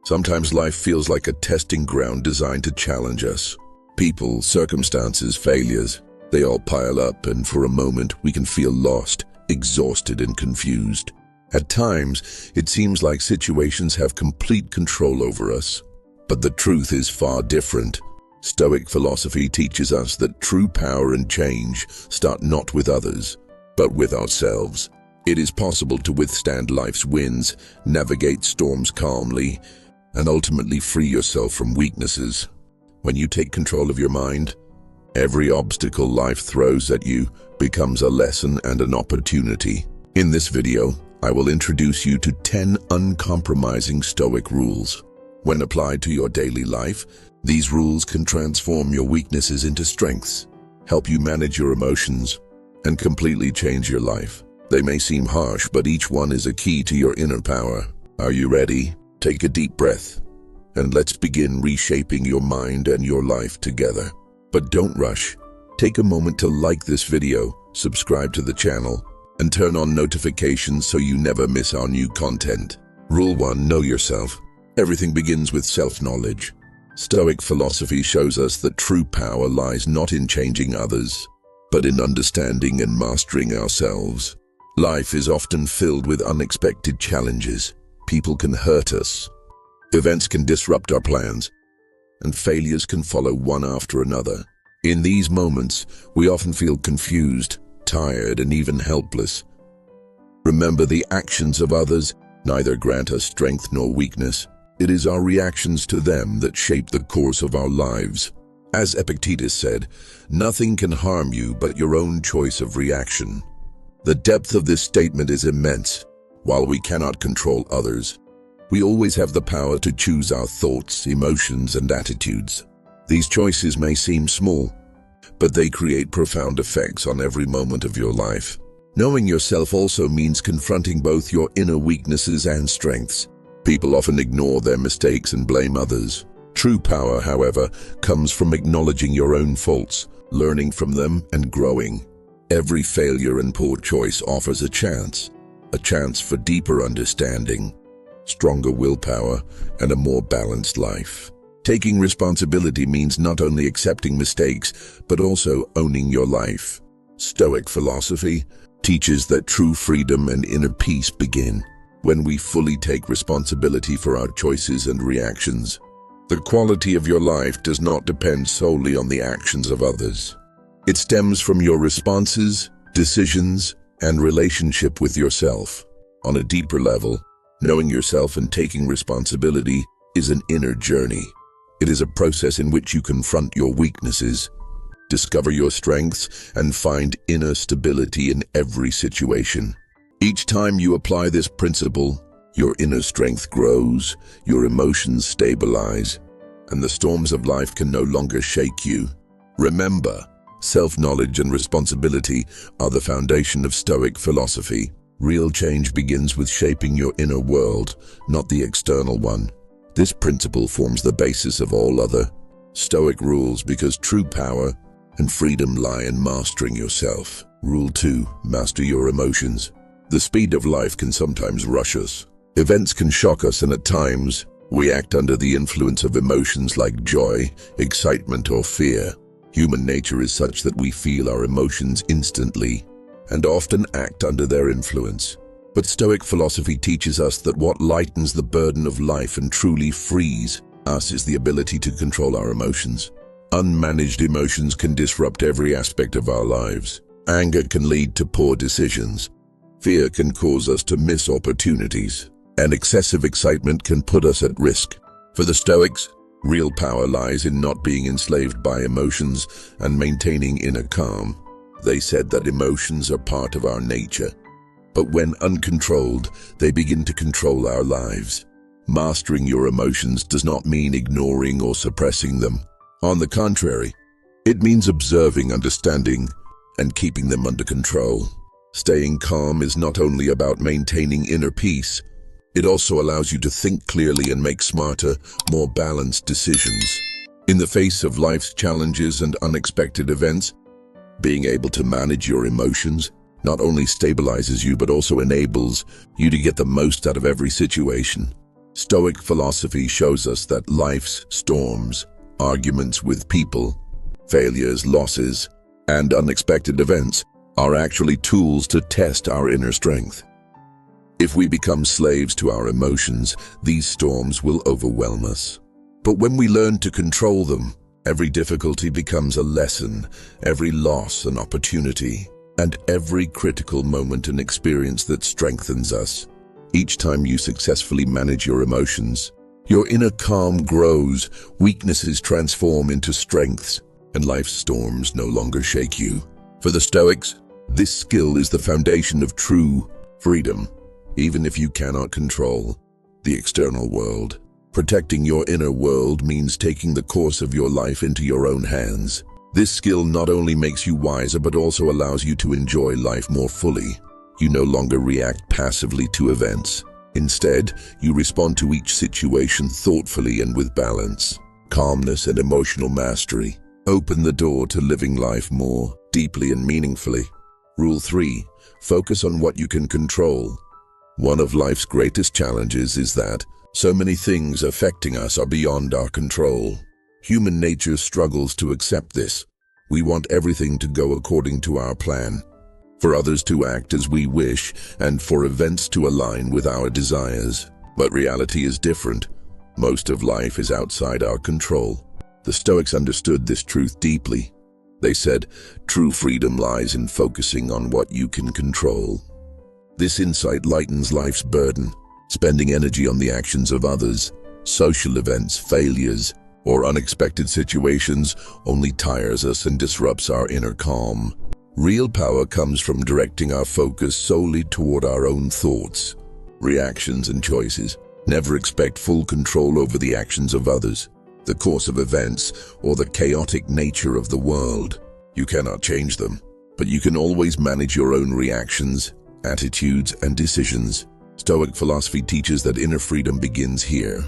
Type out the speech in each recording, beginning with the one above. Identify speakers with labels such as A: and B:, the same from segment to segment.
A: Sometimes life feels like a testing ground designed to challenge us. People, circumstances, failures, they all pile up, and for a moment we can feel lost, exhausted, and confused. At times, it seems like situations have complete control over us. But the truth is far different. Stoic philosophy teaches us that true power and change start not with others, but with ourselves. It is possible to withstand life's winds, navigate storms calmly, and ultimately free yourself from weaknesses. When you take control of your mind, every obstacle life throws at you becomes a lesson and an opportunity. In this video, I will introduce you to 10 uncompromising Stoic rules. When applied to your daily life, these rules can transform your weaknesses into strengths, help you manage your emotions, and completely change your life. They may seem harsh, but each one is a key to your inner power. Are you ready? Take a deep breath, and let's begin reshaping your mind and your life together. But don't rush. Take a moment to like this video, subscribe to the channel, and turn on notifications so you never miss our new content. Rule 1. Know yourself. Everything begins with self-knowledge. Stoic philosophy shows us that true power lies not in changing others, but in understanding and mastering ourselves. Life is often filled with unexpected challenges. People can hurt us. Events can disrupt our plans, and failures can follow one after another. In these moments, we often feel confused, tired, and even helpless. Remember, the actions of others neither grant us strength nor weakness. It is our reactions to them that shape the course of our lives. As Epictetus said, nothing can harm you but your own choice of reaction. The depth of this statement is immense. While we cannot control others, we always have the power to choose our thoughts, emotions, and attitudes. These choices may seem small, but they create profound effects on every moment of your life. Knowing yourself also means confronting both your inner weaknesses and strengths. People often ignore their mistakes and blame others. True power, however, comes from acknowledging your own faults, learning from them, and growing. Every failure and poor choice offers a chance for deeper understanding, stronger willpower, and a more balanced life. Taking responsibility means not only accepting mistakes, but also owning your life. Stoic philosophy teaches that true freedom and inner peace begin when we fully take responsibility for our choices and reactions. The quality of your life does not depend solely on the actions of others. It stems from your responses, decisions, and relationship with yourself. On a deeper level, knowing yourself and taking responsibility is an inner journey. It is a process in which you confront your weaknesses, discover your strengths, and find inner stability in every situation. Each time you apply this principle, your inner strength grows, your emotions stabilize, and the storms of life can no longer shake you. Remember, self-knowledge and responsibility are the foundation of Stoic philosophy. Real change begins with shaping your inner world, not the external one. This principle forms the basis of all other Stoic rules because true power and freedom lie in mastering yourself. Rule 2. Master your emotions. The speed of life can sometimes rush us. Events can shock us, and at times, we act under the influence of emotions like joy, excitement, or fear. Human nature is such that we feel our emotions instantly and often act under their influence. But Stoic philosophy teaches us that what lightens the burden of life and truly frees us is the ability to control our emotions. Unmanaged emotions can disrupt every aspect of our lives. Anger can lead to poor decisions. Fear can cause us to miss opportunities, and excessive excitement can put us at risk. For the Stoics, real power lies in not being enslaved by emotions and maintaining inner calm. They said that emotions are part of our nature, but when uncontrolled, they begin to control our lives. Mastering your emotions does not mean ignoring or suppressing them. On the contrary, it means observing, understanding, and keeping them under control. Staying calm is not only about maintaining inner peace, it also allows you to think clearly and make smarter, more balanced decisions. In the face of life's challenges and unexpected events, being able to manage your emotions not only stabilizes you but also enables you to get the most out of every situation. Stoic philosophy shows us that life's storms, arguments with people, failures, losses, and unexpected events are actually tools to test our inner strength. If we become slaves to our emotions, these storms will overwhelm us. But when we learn to control them, every difficulty becomes a lesson, every loss an opportunity, and every critical moment an experience that strengthens us. Each time you successfully manage your emotions, your inner calm grows, weaknesses transform into strengths, and life's storms no longer shake you. For the Stoics, this skill is the foundation of true freedom. Even if you cannot control the external world, protecting your inner world means taking the course of your life into your own hands. This skill not only makes you wiser but also allows you to enjoy life more fully. You no longer react passively to events. Instead, you respond to each situation thoughtfully and with balance. Calmness and emotional mastery open the door to living life more deeply and meaningfully. Rule 3. Focus on what you can control. One of life's greatest challenges is that so many things affecting us are beyond our control. Human nature struggles to accept this. We want everything to go according to our plan, for others to act as we wish, and for events to align with our desires. But reality is different. Most of life is outside our control. The Stoics understood this truth deeply. They said, true freedom lies in focusing on what you can control. This insight lightens life's burden. Spending energy on the actions of others, social events, failures, or unexpected situations only tires us and disrupts our inner calm. Real power comes from directing our focus solely toward our own thoughts, reactions, and choices. Never expect full control over the actions of others, the course of events, or the chaotic nature of the world. You cannot change them, but you can always manage your own reactions, attitudes, and decisions. Stoic philosophy teaches that inner freedom begins here.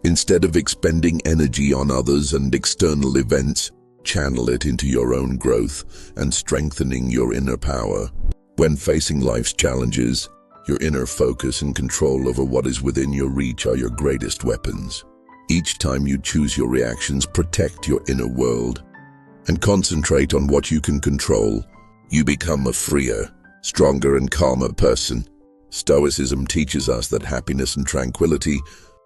A: Instead of expending energy on others and external events, channel it into your own growth and strengthening your inner power. When facing life's challenges, your inner focus and control over what is within your reach are your greatest weapons. Each time you choose your reactions, protect your inner world and concentrate on what you can control. You become a freer, stronger, and calmer person. Stoicism teaches us that happiness and tranquility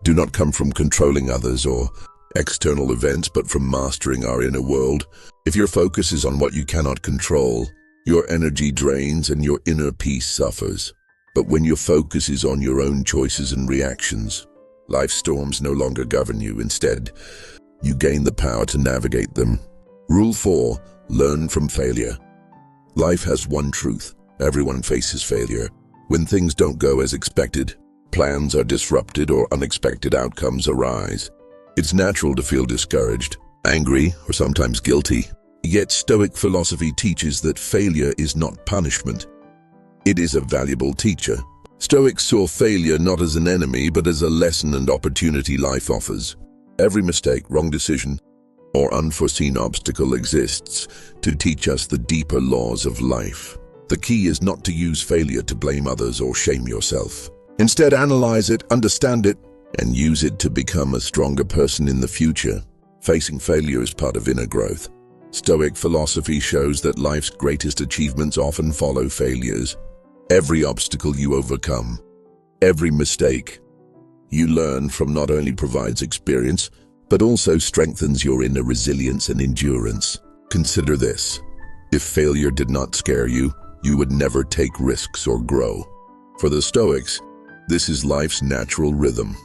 A: do not come from controlling others or external events, but from mastering our inner world. If your focus is on what you cannot control, your energy drains and your inner peace suffers. But when your focus is on your own choices and reactions, life's storms no longer govern you. Instead, you gain the power to navigate them. Rule 4. Learn from failure. Life has one truth. Everyone faces failure. When things don't go as expected, plans are disrupted, or unexpected outcomes arise, it's natural to feel discouraged, angry, or sometimes guilty. Yet Stoic philosophy teaches that failure is not punishment. It is a valuable teacher. Stoics saw failure not as an enemy, but as a lesson and opportunity life offers. Every mistake, wrong decision, or unforeseen obstacle exists to teach us the deeper laws of life. The key is not to use failure to blame others or shame yourself. Instead, analyze it, understand it, and use it to become a stronger person in the future. Facing failure is part of inner growth. Stoic philosophy shows that life's greatest achievements often follow failures. Every obstacle you overcome, every mistake you learn from not only provides experience, but also strengthens your inner resilience and endurance. Consider this. If failure did not scare you, you would never take risks or grow. For the Stoics, this is life's natural rhythm.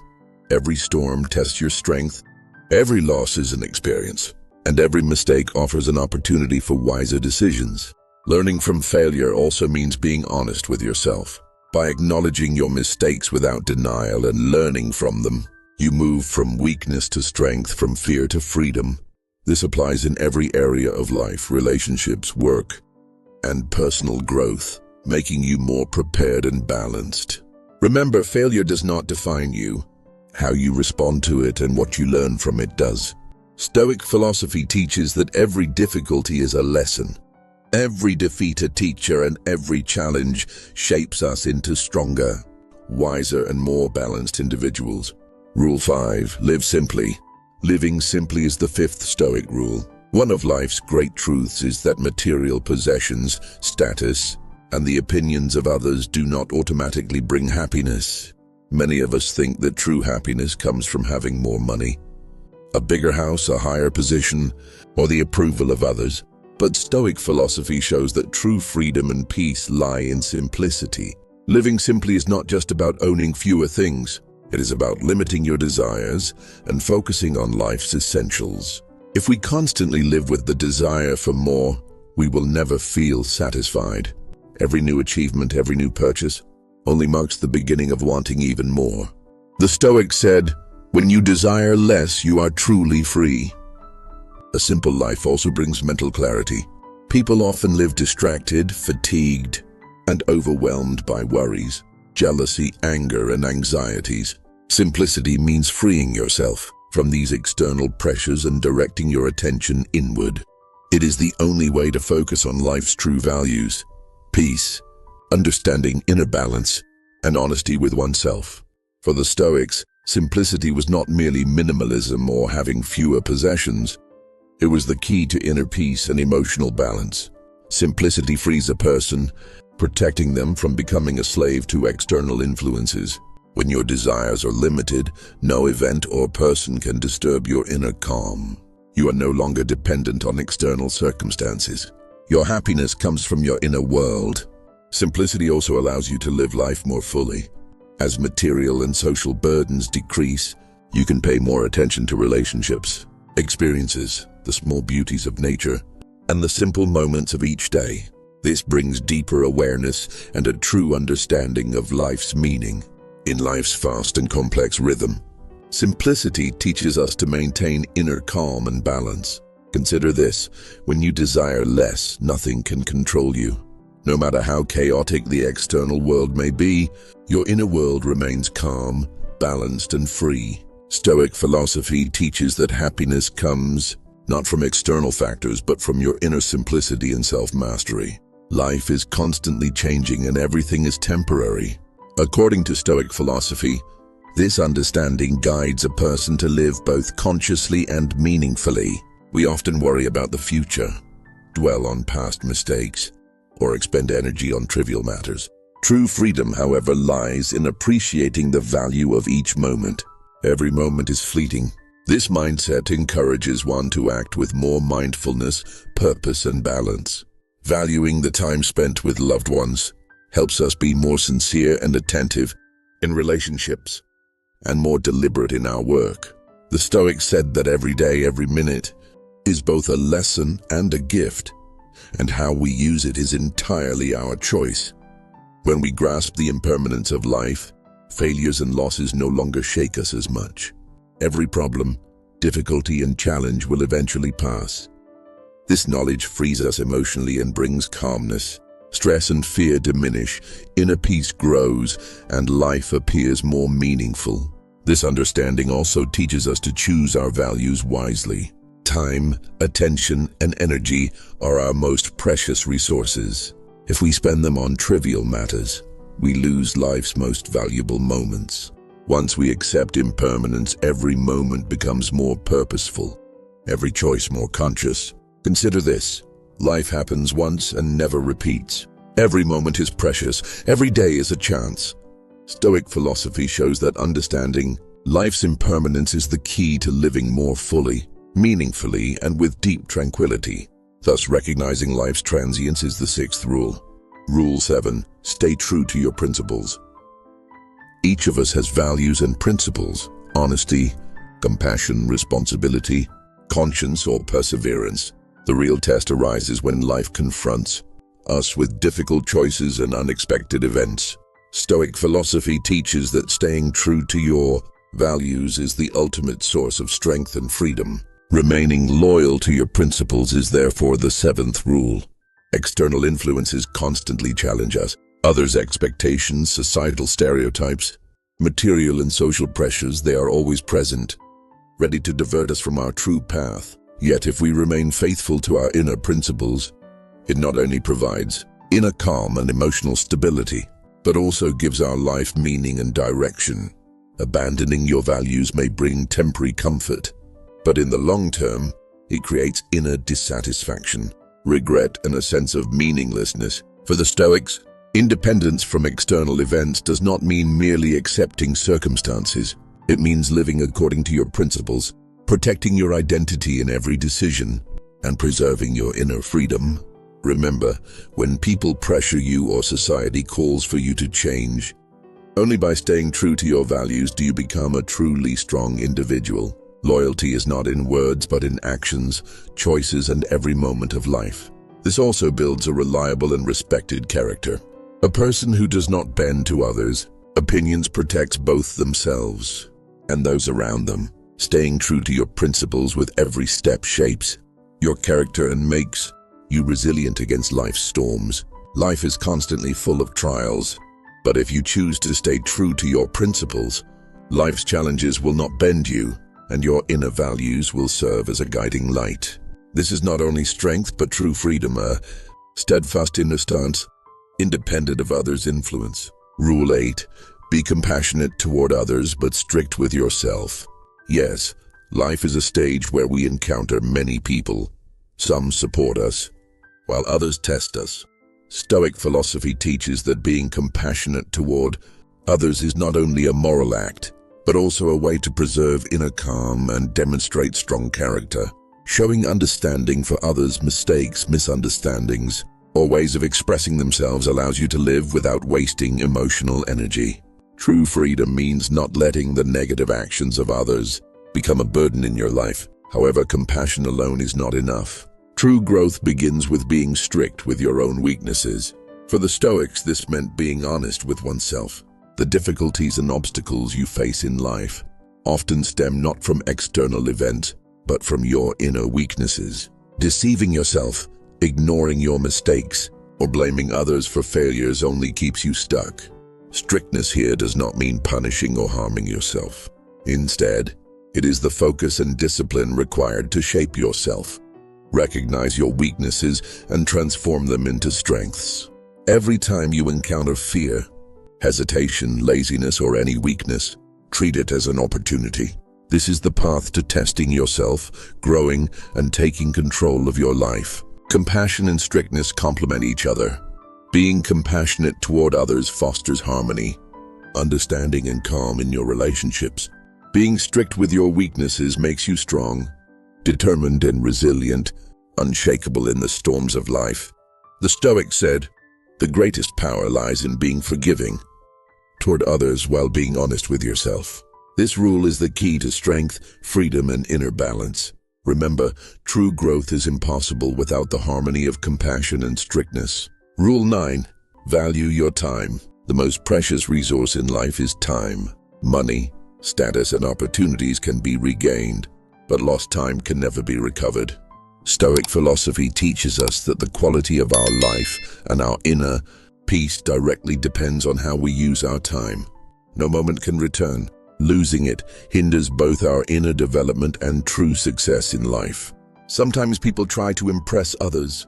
A: Every storm tests your strength, every loss is an experience, and every mistake offers an opportunity for wiser decisions. Learning from failure also means being honest with yourself. By acknowledging your mistakes without denial and learning from them, you move from weakness to strength, from fear to freedom. This applies in every area of life: relationships, work, and personal growth, making you more prepared and balanced. Remember, failure does not define you. How you respond to it and what you learn from it does. Stoic philosophy teaches that every difficulty is a lesson. Every defeat a teacher, and every challenge shapes us into stronger, wiser, and more balanced individuals. Rule 5. Live simply. Living simply is the fifth Stoic rule. One of life's great truths is that material possessions, status, and the opinions of others do not automatically bring happiness. Many of us think that true happiness comes from having more money, a bigger house, a higher position, or the approval of others. But Stoic philosophy shows that true freedom and peace lie in simplicity. Living simply is not just about owning fewer things. It is about limiting your desires and focusing on life's essentials. If we constantly live with the desire for more, we will never feel satisfied. Every new achievement, every new purchase, only marks the beginning of wanting even more. The Stoics said, "When you desire less, you are truly free." A simple life also brings mental clarity. People often live distracted, fatigued, and overwhelmed by worries, jealousy, anger, and anxieties. Simplicity means freeing yourself from these external pressures and directing your attention inward. It is the only way to focus on life's true values: peace, understanding, inner balance, and honesty with oneself. For the Stoics, simplicity was not merely minimalism or having fewer possessions. It was the key to inner peace and emotional balance. Simplicity frees a person, protecting them from becoming a slave to external influences. When your desires are limited, no event or person can disturb your inner calm. You are no longer dependent on external circumstances. Your happiness comes from your inner world. Simplicity also allows you to live life more fully. As material and social burdens decrease, you can pay more attention to relationships, experiences, the small beauties of nature, and the simple moments of each day. This brings deeper awareness and a true understanding of life's meaning. In life's fast and complex rhythm, simplicity teaches us to maintain inner calm and balance. Consider this: when you desire less, nothing can control you. No matter how chaotic the external world may be, your inner world remains calm, balanced, and free. Stoic philosophy teaches that happiness comes not from external factors, but from your inner simplicity and self-mastery. Life is constantly changing and everything is temporary. According to Stoic philosophy, this understanding guides a person to live both consciously and meaningfully. We often worry about the future, dwell on past mistakes, or expend energy on trivial matters. True freedom, however, lies in appreciating the value of each moment. Every moment is fleeting. This mindset encourages one to act with more mindfulness, purpose, and balance. Valuing the time spent with loved ones helps us be more sincere and attentive in relationships, and more deliberate in our work. The Stoics said that every day, every minute, is both a lesson and a gift, and how we use it is entirely our choice. When we grasp the impermanence of life, failures and losses no longer shake us as much. Every problem, difficulty, and challenge will eventually pass. This knowledge frees us emotionally and brings calmness. Stress and fear diminish, inner peace grows, and life appears more meaningful. This understanding also teaches us to choose our values wisely. Time, attention, and energy are our most precious resources. If we spend them on trivial matters, we lose life's most valuable moments. Once we accept impermanence, every moment becomes more purposeful, every choice more conscious. Consider this: life happens once and never repeats. Every moment is precious, every day is a chance. Stoic philosophy shows that understanding life's impermanence is the key to living more fully, meaningfully, and with deep tranquility. Thus, recognizing life's transience is the sixth rule. Rule 7. Stay true to your principles. Each of us has values and principles: honesty, compassion, responsibility, conscience, or perseverance. The real test arises when life confronts us with difficult choices and unexpected events. Stoic philosophy teaches that staying true to your values is the ultimate source of strength and freedom. Remaining loyal to your principles is therefore the seventh rule. External influences constantly challenge us. Others' expectations, societal stereotypes, material and social pressures, they are always present, ready to divert us from our true path. Yet if we remain faithful to our inner principles, it not only provides inner calm and emotional stability, but also gives our life meaning and direction. Abandoning your values may bring temporary comfort, but in the long term, it creates inner dissatisfaction, regret, and a sense of meaninglessness. For the Stoics, independence from external events does not mean merely accepting circumstances. It means living according to your principles, protecting your identity in every decision, and preserving your inner freedom. Remember, when people pressure you or society calls for you to change, only by staying true to your values do you become a truly strong individual. Loyalty is not in words but in actions, choices, and every moment of life. This also builds a reliable and respected character. A person who does not bend to others' opinions protects both themselves and those around them. Staying true to your principles with every step shapes your character and makes you resilient against life's storms. Life is constantly full of trials, but if you choose to stay true to your principles, life's challenges will not bend you, and your inner values will serve as a guiding light. This is not only strength but true freedom, a steadfast inner stance, independent of others' influence. Rule 8. Be compassionate toward others but strict with yourself. Yes, life is a stage where we encounter many people. Some support us, while others test us. Stoic philosophy teaches that being compassionate toward others is not only a moral act, but also a way to preserve inner calm and demonstrate strong character. Showing understanding for others' mistakes, misunderstandings, or ways of expressing themselves allows you to live without wasting emotional energy. True freedom means not letting the negative actions of others become a burden in your life. However, compassion alone is not enough. True growth begins with being strict with your own weaknesses. For the Stoics, this meant being honest with oneself. The difficulties and obstacles you face in life often stem not from external events, but from your inner weaknesses. Deceiving yourself, ignoring your mistakes, or blaming others for failures only keeps you stuck. Strictness here does not mean punishing or harming yourself. Instead, it is the focus and discipline required to shape yourself. Recognize your weaknesses and transform them into strengths. Every time you encounter fear, hesitation, laziness, or any weakness, treat it as an opportunity. This is the path to testing yourself, growing, and taking control of your life. Compassion and strictness complement each other. Being compassionate toward others fosters harmony, understanding, and calm in your relationships. Being strict with your weaknesses makes you strong, determined and resilient, unshakable in the storms of life. The Stoics said, "The greatest power lies in being forgiving toward others while being honest with yourself." This rule is the key to strength, freedom, and inner balance. Remember, true growth is impossible without the harmony of compassion and strictness. Rule 9. Value your time. The most precious resource in life is time. Money, status, and opportunities can be regained, but lost time can never be recovered. Stoic philosophy teaches us that the quality of our life and our inner peace directly depends on how we use our time. No moment can return. Losing it hinders both our inner development and true success in life. Sometimes people try to impress others,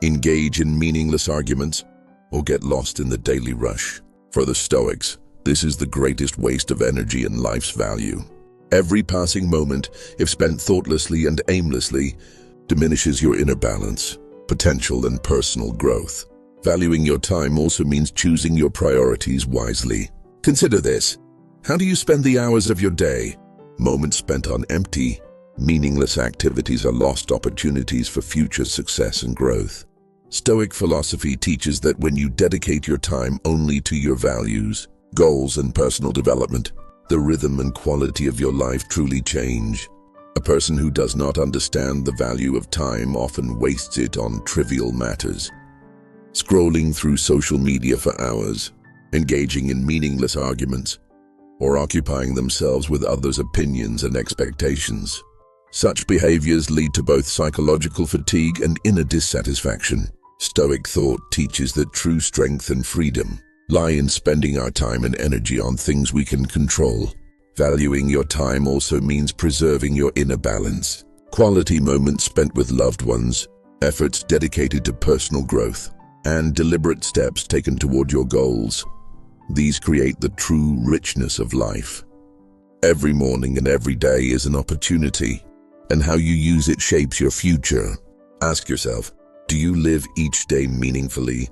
A: engage in meaningless arguments, or get lost in the daily rush. For the Stoics, this is the greatest waste of energy and life's value. Every passing moment, if spent thoughtlessly and aimlessly, diminishes your inner balance, potential, and personal growth. Valuing your time also means choosing your priorities wisely. Consider this. How do you spend the hours of your day? Moments spent on empty, meaningless activities are lost opportunities for future success and growth. Stoic philosophy teaches that when you dedicate your time only to your values, goals, and personal development, the rhythm and quality of your life truly change. A person who does not understand the value of time often wastes it on trivial matters, scrolling through social media for hours, engaging in meaningless arguments, or occupying themselves with others' opinions and expectations. Such behaviors lead to both psychological fatigue and inner dissatisfaction. Stoic thought teaches that true strength and freedom lie in spending our time and energy on things we can control. Valuing your time also means preserving your inner balance. Quality moments spent with loved ones, efforts dedicated to personal growth, and deliberate steps taken toward your goals. These create the true richness of life. Every morning and every day is an opportunity, and how you use it shapes your future. Ask yourself, do you live each day meaningfully,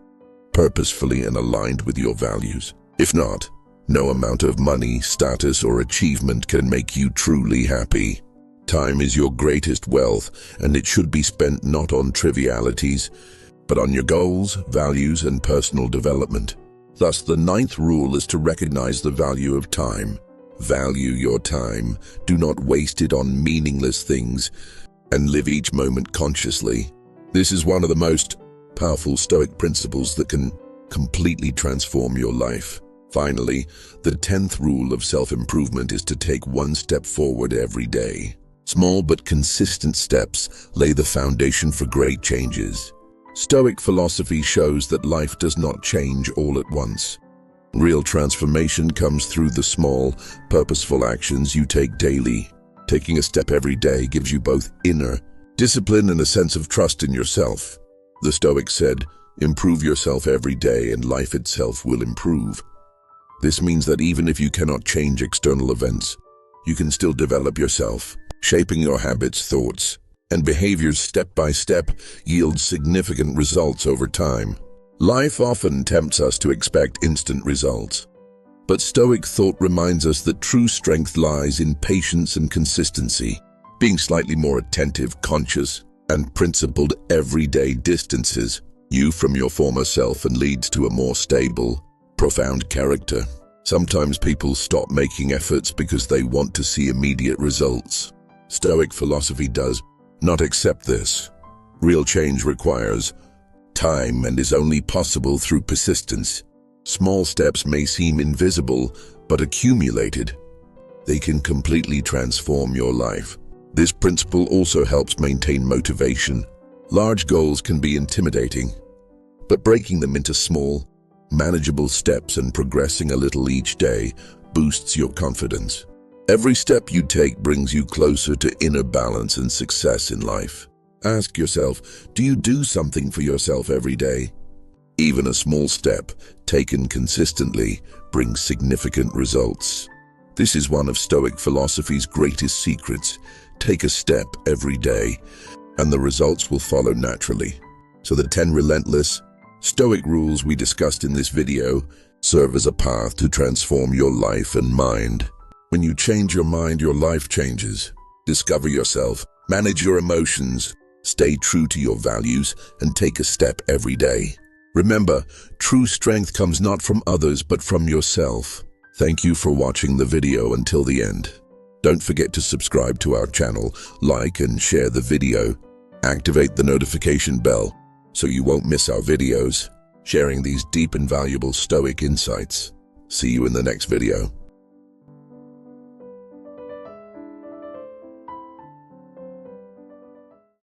A: purposefully, and aligned with your values? If not, no amount of money, status, or achievement can make you truly happy. Time is your greatest wealth, and it should be spent not on trivialities, but on your goals, values, and personal development. Thus, the 9th rule is to recognize the value of time. Value your time. Do not waste it on meaningless things, and live each moment consciously. This is one of the most powerful Stoic principles that can completely transform your life. Finally, the 10th rule of self-improvement is to take one step forward every day. Small but consistent steps lay the foundation for great changes. Stoic philosophy shows that life does not change all at once. Real transformation comes through the small, purposeful actions you take daily. Taking a step every day gives you both inner discipline and a sense of trust in yourself. The Stoics said, "Improve yourself every day and life itself will improve." This means that even if you cannot change external events, you can still develop yourself. Shaping your habits, thoughts, and behaviors step by step yields significant results over time. Life often tempts us to expect instant results, but Stoic thought reminds us that true strength lies in patience and consistency. Being slightly more attentive, conscious, and principled every day distances you from your former self and leads to a more stable, profound character. Sometimes people stop making efforts because they want to see immediate results. Stoic philosophy does not accept this. Real change requires time and is only possible through persistence. Small steps may seem invisible, but accumulated, they can completely transform your life. This principle also helps maintain motivation. Large goals can be intimidating, but breaking them into small, manageable steps and progressing a little each day boosts your confidence. Every step you take brings you closer to inner balance and success in life. Ask yourself, do you do something for yourself every day? Even a small step, taken consistently, brings significant results. This is one of Stoic philosophy's greatest secrets. Take a step every day, and the results will follow naturally. So the 10 relentless Stoic rules we discussed in this video serve as a path to transform your life and mind. When you change your mind, your life changes. Discover yourself, manage your emotions, stay true to your values, and take a step every day. Remember, true strength comes not from others but from yourself. Thank you for watching the video until the end. Don't forget to subscribe to our channel, like and share the video. Activate the notification bell so you won't miss our videos, sharing these deep and valuable Stoic insights. See you in the next video.